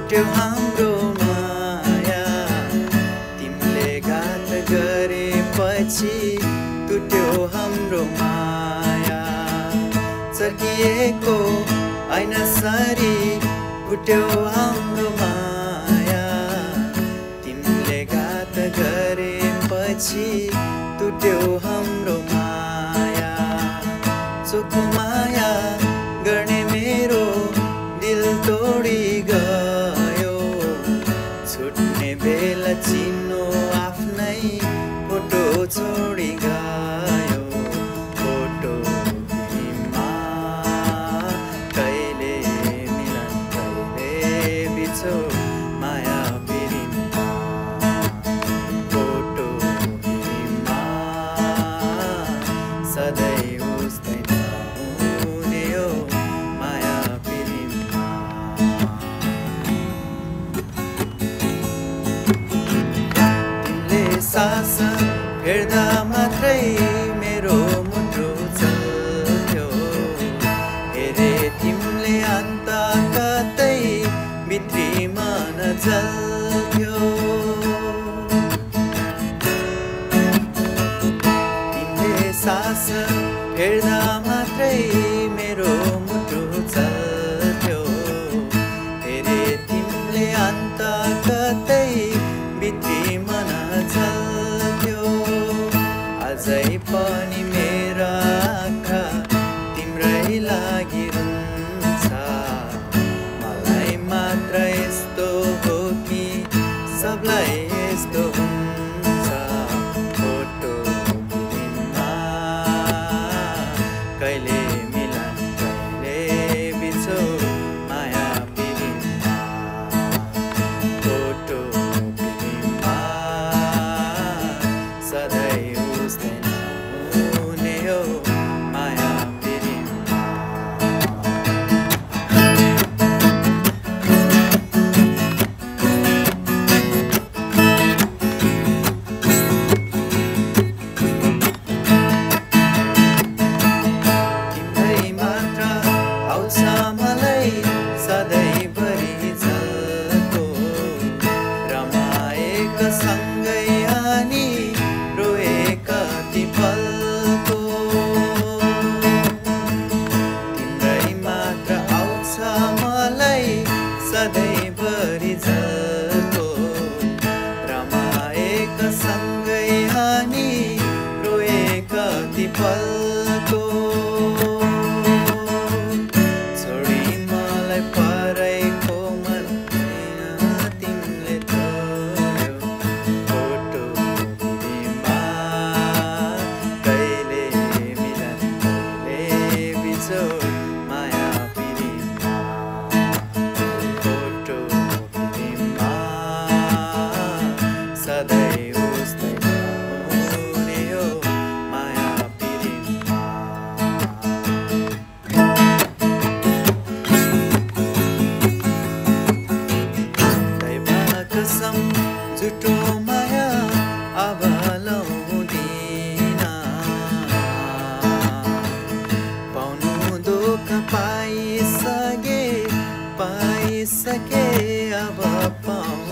छुट्यो हाम्रो माया तिमीले घात गरेपछि टुट्यो हाम्रो माया चर्किएको ऐनासरी फुट्यो हाम्रो माया तिमीले घात गरेपछि टुट्यो हाम्रो माया चोखो माया गर्ने मेरो दिल तोडी गयो छुट्ने बेला चिन्नु आफ्नै फोटो छोडी गयो फोटो तिमीमा कहिले मिलन कहिले बिछोड माया बिरिनमा फोटो तिमीमा सधैँ उस्तै नहुने हो माया बिरिनमा तिमीले सास फेर्दा मात्रै मेरो मुटु चल्थ्यो हेरे तिमीले अन्त कतै भित्री मन जल्थ्यो तिमीले सास फेर्दा मात्रै मेरो मुटु चल्थ्यो हेरे तिमीले अन्त कतै भित्री मन जल्थ्यो अझै पनि मेरा आँखा तिम्रै लागि रुन्छ मलाई मात्र यस्तो हो कि सबलाई यस्तो हुन्छ फोटो तिमीमा कहिले मिलन कहिले बिछोड माया बिरिनमा फोटो तिमीमा सधैँ उस्तै नहुने हो माया बिरिनमा तिम्रै मात्र आउँछ मलाई सधैँभरि झल्को रमाएका सँगै अनि रोएका ती पलको तिम्रै मात्र आउँछ मलाई सधैँभरि झल्को रमाएका सँगै अनि रोएका ती पलको छोडी मलाई परेको मन तिमीले तोड्यो फोटो तिमीमा कहिले मिलन कहिले बिछोड माया बिरिनमा फोटो तिमीमा सधैँ उस्तै नहुने हो माया बिरिनमा दैवा कसम झुटो माया अब लाउँदिन पाउनु दुःख पाइसके अब पाउँ